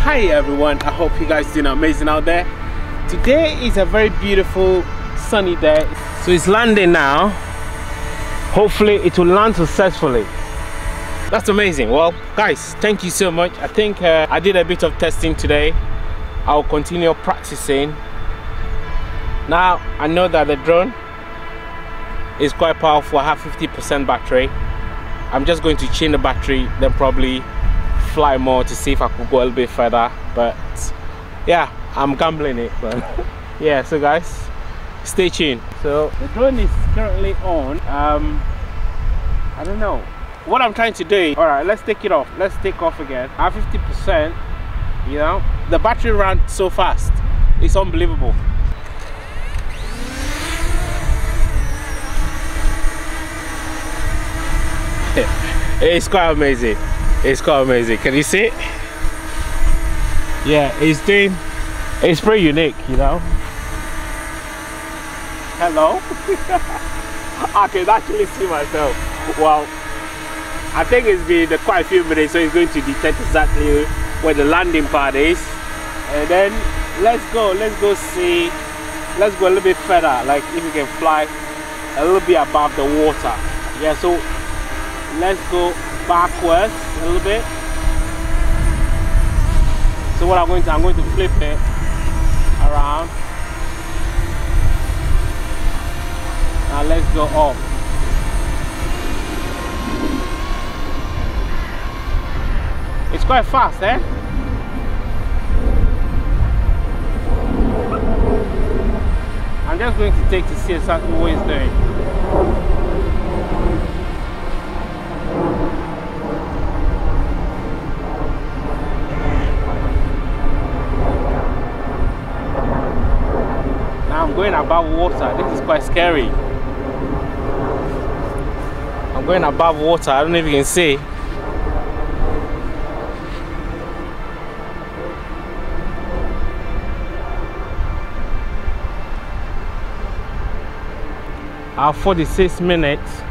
Hi everyone, I hope you guys doing amazing out there. Today is a very beautiful sunny day, so it's landing now. Hopefully it will land successfully. That's amazing. Well guys, thank you so much. I think I did a bit of testing today. I'll continue practicing. Now I know that the drone is quite powerful. I have 50% battery. I'm just going to change the battery, then probably fly more to see if I could go a little bit further. But yeah, I'm gambling it. But yeah, so guys, stay tuned. So the drone is currently on. I don't know what I'm trying to do. All right, let's take it off. Let's take off again. I have 50%. You know, the battery ran so fast. It's unbelievable. It's quite amazing. It's quite amazing. Can you see it? Yeah, it's pretty unique, you know. Hello. I can actually see myself. Well, I think it's been quite a few minutes, so it's going to detect exactly where the landing pad is. And then let's go see, let's go a little bit further, like if we can fly a little bit above the water. Yeah, so let's go backwards a little bit. So what I'm going to flip it around. Now let's go up. It's quite fast, eh? I'm just going to take to see exactly what it's doing. I'm going above water. This is quite scary. I'm going above water. I don't know if you can see. I have 46 minutes.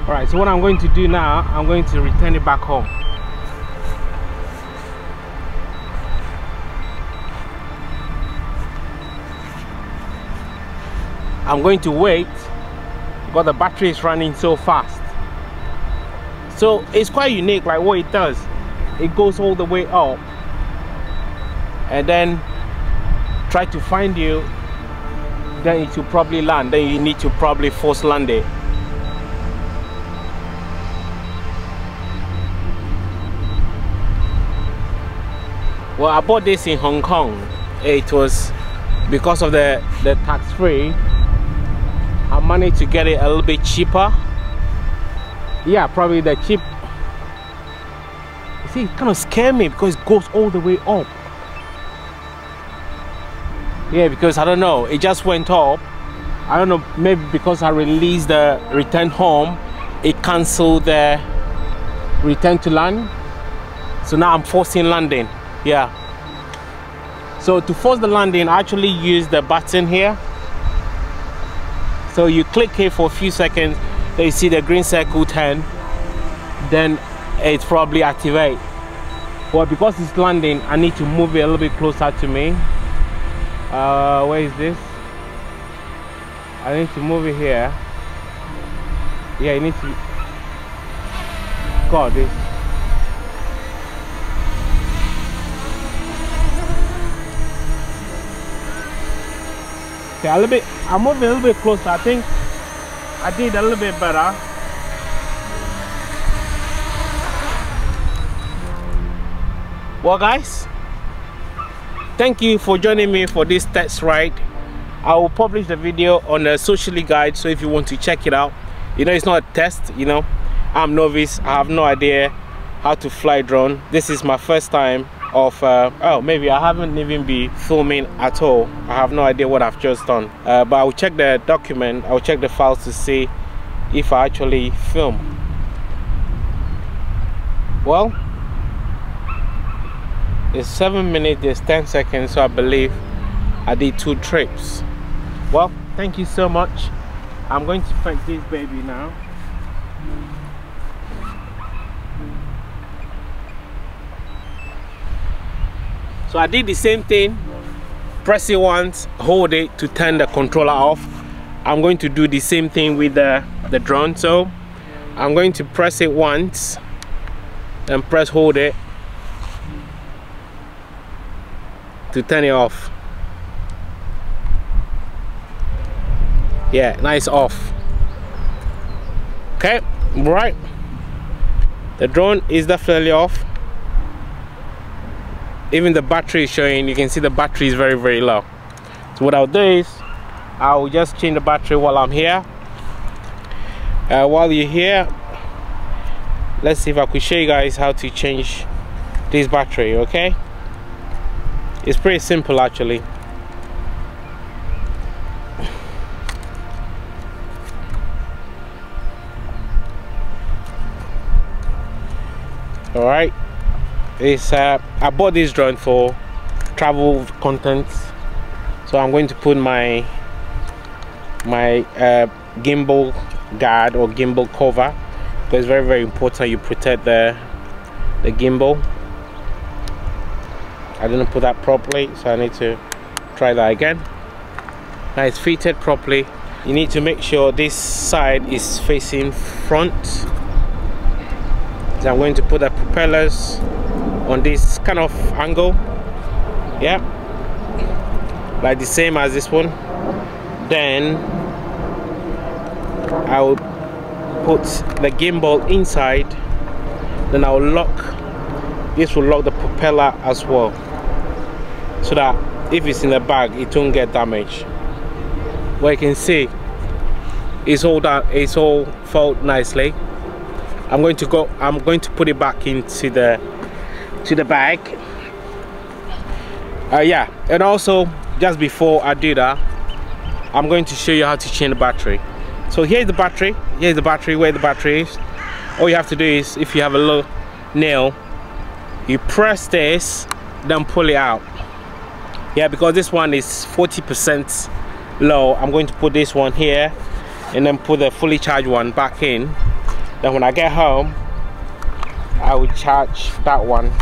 Alright, so what I'm going to do now, I'm going to return it back home. I'm going to wait because the battery is running so fast. So it's quite unique, like what it does. It goes all the way up and then try to find you, then it will probably land. Then you need to probably force land it. Well, I bought this in Hong Kong. It was because of the tax-free. I managed to get it a little bit cheaper. Yeah, probably the cheap. You see, it kind of scared me because it goes all the way up. Yeah, because I don't know, it just went up. I don't know, maybe because I released the return home, it canceled the return to land. So now I'm forcing landing. Yeah, so to force the landing, I actually use the button here. So you click here for a few seconds, then you see the green circle turn, then it's probably activate. Well, because it's landing, I need to move it a little bit closer to me. Where is this? I need to move it here. Yeah, you need to. God, this. Okay, a little bit. I'm moving a little bit closer. I think I did a little bit better. Well, guys, thank you for joining me for this test ride. I will publish the video on the Socially Guide, so if you want to check it out, you know, it's not a test, you know, I'm novice, I have no idea how to fly drone. This is my first time of oh, maybe I haven't even been filming at all. I have no idea what I've just done, but I will check the document, I will check the files to see if I actually film. Well, it's 7 minutes, there's 10 seconds, so I believe I did 2 trips. Well, thank you so much. I'm going to fetch this baby now. So I did the same thing. Press it once, hold it to turn the controller off. I'm going to do the same thing with the drone. So I'm going to press it once, then press hold it to turn it off. Yeah, nice off. Okay, right, the drone is definitely off. Even the battery is showing, you can see the battery is very low. So what I'll do is I'll just change the battery while I'm here. While you're here, let's see if I could show you guys how to change this battery. Okay, it's pretty simple actually. All right, it's I bought this drone for travel content, so I'm going to put my gimbal guard or gimbal cover, because it's very important you protect the gimbal. I didn't put that properly, so I need to try that again. Now it's fitted properly. You need to make sure this side is facing front. So I'm going to put the propellers on this kind of angle, yeah, like the same as this one. Then I will put the gimbal inside, then I will lock, this will lock the propeller as well, so that if it's in the bag it won't get damaged. Well, you can see it's all folded nicely. I'm going to put it back into the bag. Yeah, and also just before I do that, I'm going to show you how to change the battery. So here's the battery, where the battery is. All you have to do is, if you have a little nail, you press this, then pull it out. Yeah, because this one is 40% low, I'm going to put this one here and then put the fully charged one back in. Then when I get home, I will charge that one,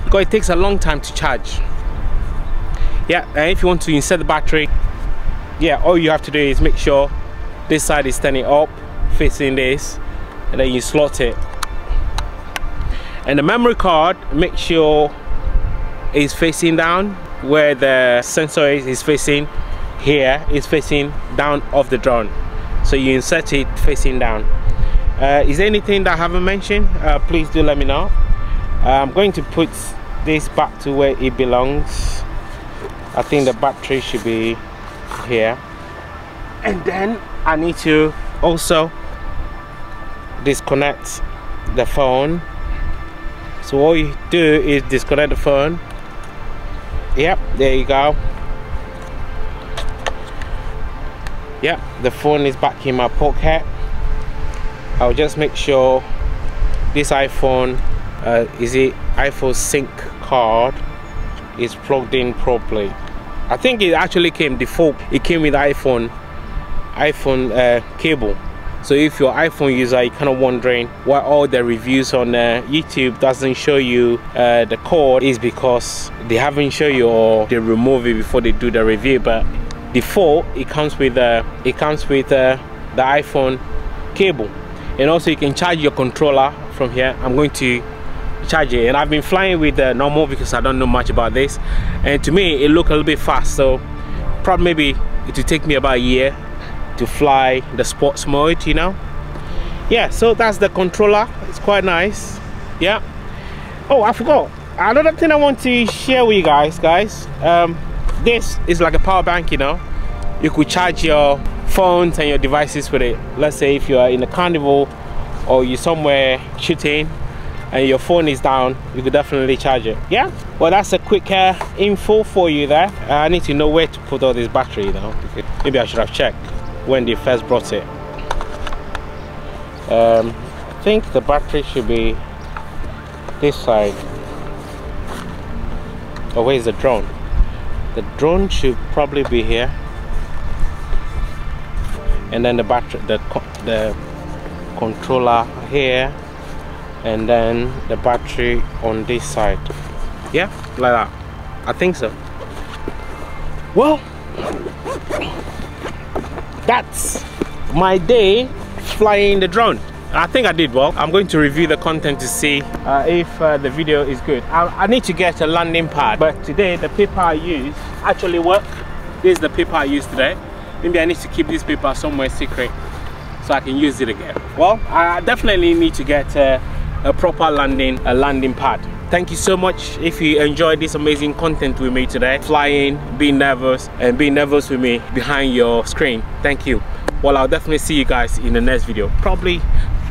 because it takes a long time to charge. Yeah, and if you want to insert the battery, yeah, all you have to do is make sure this side is standing up facing this, and then you slot it. And the memory card, make sure it's facing down, where the sensor is facing here, is facing down of the drone, so you insert it facing down. Is there anything that I haven't mentioned? Please do let me know. I'm going to put this back to where it belongs. I think the battery should be here, and then I need to also disconnect the phone. So all you do is disconnect the phone. Yep, there you go. Yep, the phone is back in my pocket. I'll just make sure this iPhone is it iPhone sync card is plugged in properly. I think it actually came default, it came with iPhone cable. So if you're an iPhone user, you're kind of wondering why all the reviews on YouTube doesn't show you the cord, is because they haven't shown you, or they remove it before they do the review. But default, it comes with the iPhone cable. and also you can charge your controller from here. I'm going to charge it, and I've been flying with the normal because I don't know much about this, and to me it looked a little bit fast, so probably maybe it will take me about a year to fly the sports mode, you know. Yeah, so that's the controller. It's quite nice. Yeah. Oh, I forgot another thing I want to share with you guys. This is like a power bank, you know. You could charge your phones and your devices with it. Let's say if you are in a carnival or you're somewhere shooting and your phone is down, you could definitely charge it. Yeah, well, that's a quick info for you there. I need to know where to put all this battery, you know. Maybe I should have checked when they first brought it. I think the battery should be this side. Oh, where's the drone? The drone should probably be here, and then the battery, the controller here, and then the battery on this side. Yeah, like that. I think so. Well, that's my day flying the drone. I think I did well. I'm going to review the content to see if the video is good. I need to get a landing pad, but today the paper I used actually worked. This is the paper I used today. Maybe I need to keep this paper somewhere secret so I can use it again. Well, I definitely need to get a proper landing pad. Thank you so much if you enjoyed this amazing content we made today. Flying, being nervous, and being nervous with me behind your screen. Thank you. Well, I'll definitely see you guys in the next video, probably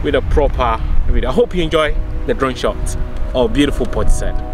with a proper video. I hope you enjoy the drone shots of beautiful Portishead.